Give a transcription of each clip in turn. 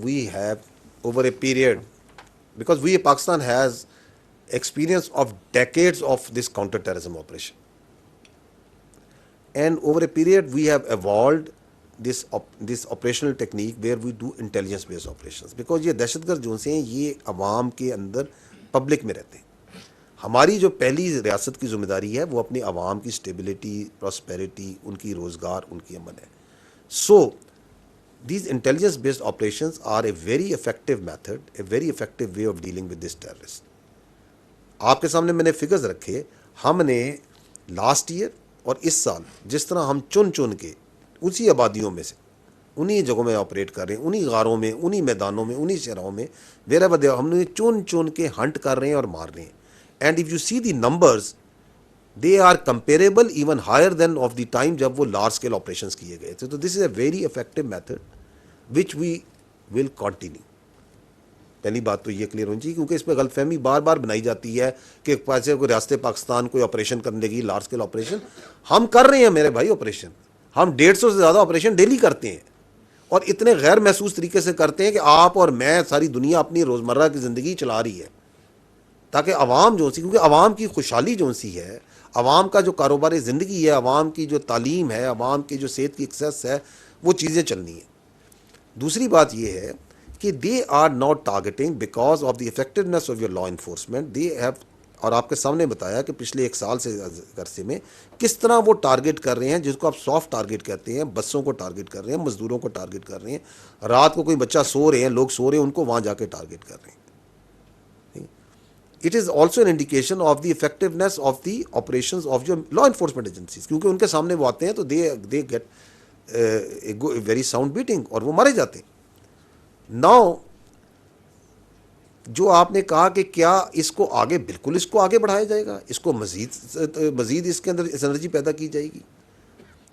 we have over a period, because Pakistan has experience of decades of this counter-terrorism operation, and over a period we have evolved this operational technique where we do intelligence based operations, because یہ دہشت گرد جو سے ہیں یہ عوام کے اندر public میں رہتے ہیں. ہماری جو پہلی ریاست کی ذمہ داری ہے وہ اپنی عوام کی اسٹیبلٹی، پراسپیرٹی، ان کی روزگار، ان کی امن ہے. سو these intelligence based operations are a very effective method, a very effective way of dealing with this terrorist. آپ کے سامنے میں نے فگرز رکھے. ہم نے لاسٹ ایئر اور اس سال جس طرح ہم چن کے اسی آبادیوں میں سے انہی جگہوں میں آپریٹ کر رہے ہیں، انہی غاروں میں، انہی میدانوں میں، انہی شہروں میں ہم نے چن کے ہنٹ کر رہے ہیں اور مار رہے ہیں. And if you see the numbers they are comparable even higher than of the time جب وہ large scale operations کیے گئے تھے. تو this is a very effective method which we will continue. پہلی بات تو یہ کلیئر ہونی چاہیے، کیونکہ اس پہ غلط فہمی بار بار بنائی جاتی ہے کہ پیسے کوئی ریاست پاکستان کوئی آپریشن کرنے لگی لارج اسکیل آپریشن. ہم کر رہے ہیں میرے بھائی آپریشن، ہم 150 سے زیادہ آپریشن ڈیلی کرتے ہیں، اور اتنے غیر محسوس طریقے سے کرتے ہیں کہ آپ اور میں، ساری دنیا اپنی روزمرہ کی زندگی چلا رہی ہے، تاکہ عوام جو سی، کیونکہ عوام کی خوشحالی جو سی ہے، عوام کا جو کاروبار زندگی ہے، عوام کی جو تعلیم ہے، عوام کی جو صحت کی ایکسیس ہے، وہ چیزیں چلنی ہیں. دوسری بات یہ ہے کہ they are not targeting because of the effectiveness of your law enforcement. They have, اور آپ کے سامنے بتایا کہ پچھلے 1 سال سے عرصے میں کس طرح وہ ٹارگیٹ کر رہے ہیں، جس کو آپ سافٹ ٹارگیٹ کہتے ہیں. بسوں کو ٹارگیٹ کر رہے ہیں، مزدوروں کو ٹارگیٹ کر رہے ہیں، رات کو کوئی بچہ سو رہے ہیں، لوگ سو رہے ہیں، ان کو وہاں جا کے ٹارگیٹ کر رہے ہیں. It is also an indication of the effectiveness of the operations of your law enforcement agencies, کیونکہ ان کے سامنے وہ آتے ہیں تو they get a very sound beating اور وہ مارے جاتے ہیں. Now جو آپ نے کہا کہ کیا اس کو آگے، بالکل اس کو آگے بڑھایا جائے گا، اس کو مزید اس کے اندر انرجی پیدا کی جائے گی.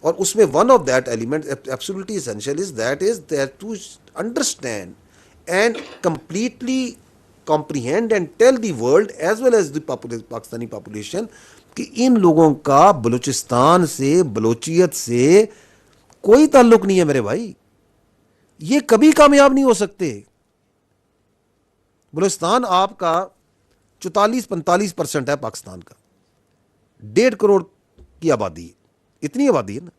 اور اس میں one of that element absolutely essential is that to understand and completely comprehend and tell the world as well as the Pakistani population کہ ان لوگوں کا بلوچستان سے، بلوچیت سے کوئی تعلق نہیں ہے میرے بھائی. یہ کبھی کامیاب نہیں ہو سکتے. بلوچستان آپ کا 44-45% ہے پاکستان کا، 1.5 کروڑ کی آبادی ہے، اتنی آبادی ہے نا.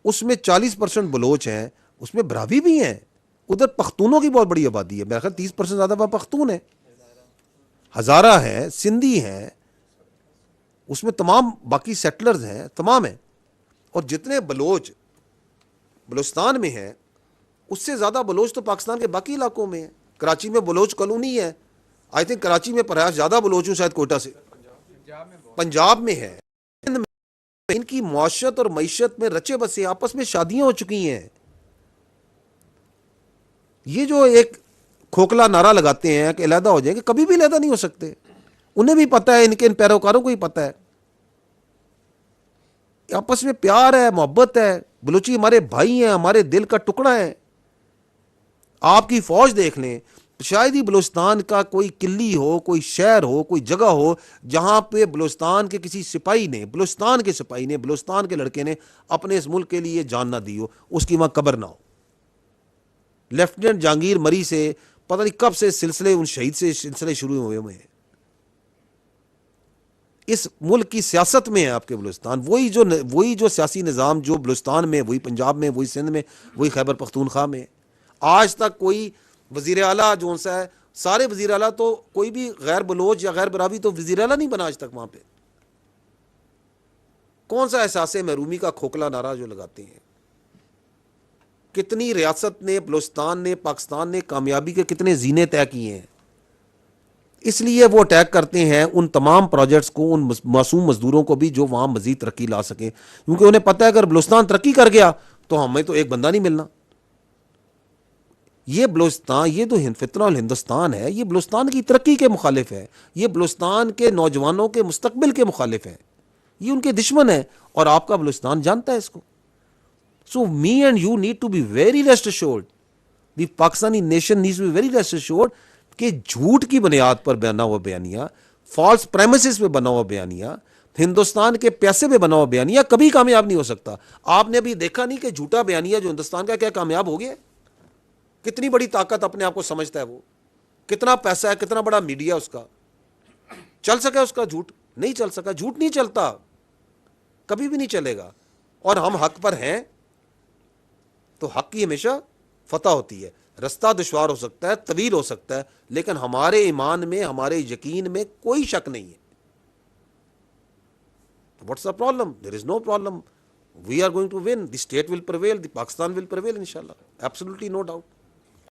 اس میں 40% بلوچ ہیں، اس میں براوی بھی ہیں. ادھر پختونوں کی بہت بڑی آبادی ہے، میرا خیال 30% زیادہ وہاں پختون ہیں، ہزارہ ہیں، سندھی ہیں، اس میں تمام باقی سیٹلرز ہیں، تمام ہیں. اور جتنے بلوچ بلوچستان میں ہیں اس سے زیادہ بلوچ تو پاکستان کے باقی علاقوں میں ہیں. کراچی میں بلوچ کالونی ہے، آئی تھنک کراچی میں پرہیز زیادہ بلوچ ہوں شاید کوئٹہ سے، پنجاب میں ہے. ان کی معاشرت اور معیشت میں رچے بسے، آپس میں شادیاں ہو چکی ہیں. یہ جو ایک کھوکھلا نعرہ لگاتے ہیں کہ علیحدہ ہو جائیں گے، کبھی بھی علیحدہ نہیں ہو سکتے. انہیں بھی پتہ ہے، ان کے ان پیروکاروں کو ہی پتہ ہے، آپس میں پیار ہے، محبت ہے. بلوچی ہمارے بھائی ہیں، ہمارے دل کا ٹکڑا ہے. آپ کی فوج دیکھ لیں، شاید ہی بلوچستان کا کوئی قلی ہو، کوئی شہر ہو، کوئی جگہ ہو جہاں پہ بلوچستان کے کسی سپاہی نے، بلوچستان کے سپاہی نے، بلوچستان کے لڑکے نے اپنے اس ملک کے لیے جان نہ دی ہو، اس کی وہاں قبر نہ ہو. لیفٹیننٹ جہانگیر مری سے پتہ نہیں کب سے سلسلے، ان شہید سے سلسلے شروع ہوئے ہیں. اس ملک کی سیاست میں ہے آپ کے بلوچستان. وہی جو سیاسی نظام جو بلوچستان میں، وہی پنجاب میں، وہی سندھ میں، وہی خیبر پختونخوا میں. آج تک کوئی وزیر اعلیٰ جو سا ہے، سارے وزیر اعلیٰ تو کوئی بھی غیر بلوچ یا غیر براوی تو وزیر اعلیٰ نہیں بنا آج تک وہاں پہ. کون سا احساس محرومی کا کھوکھلا نعرہ جو لگاتے ہیں. کتنی ریاست نے، بلوچستان نے، پاکستان نے کامیابی کے کتنے زینے طے کیے ہیں. اس لیے وہ اٹیک کرتے ہیں ان تمام پروجیکٹس کو، ان معصوم مزدوروں کو بھی جو وہاں مزید ترقی لا سکیں، کیونکہ انہیں پتہ ہے اگر بلوچستان ترقی کر گیا تو ہمیں تو ایک بندہ نہیں ملنا. یہ بلوچستان، یہ جو فتنہ الہندوستان ہے، یہ بلوچستان کی ترقی کے مخالف ہے، یہ بلوچستان کے نوجوانوں کے مستقبل کے مخالف ہے، یہ ان کے دشمن ہے، اور آپ کا بلوچستان جانتا ہے اس کو. So me and you need to be very rest assured, the Pakistani nation needs to be very rest assured کہ جھوٹ کی بنیاد پر بنا ہوا بیانیہ، فالس پریمسز پہ بنا ہوا بیانیہ، ہندوستان کے پیسے پہ بنا ہوا بیانیہ کبھی کامیاب نہیں ہو سکتا. آپ نے ابھی دیکھا نہیں کہ جھوٹا بیانیہ جو ہندوستان کا کیا کامیاب ہو گیا، کتنی بڑی طاقت اپنے آپ کو سمجھتا ہے وہ, کتنا پیسہ ہے, کتنا بڑا میڈیا اس کا. چل سکا اس کا جھوٹ؟ نہیں چل سکا. جھوٹ نہیں چلتا, کبھی بھی نہیں چلے گا. اور ہم حق پر ہیں تو حق کی ہمیشہ فتح ہوتی ہے. رستہ دشوار ہو سکتا ہے, طویل ہو سکتا ہے, لیکن ہمارے ایمان میں, ہمارے یقین میں کوئی شک نہیں ہے. What's the problem? There is no problem. We are going to win. The state will prevail, the Pakistan will prevail انشاءاللہ. Absolutely no doubt.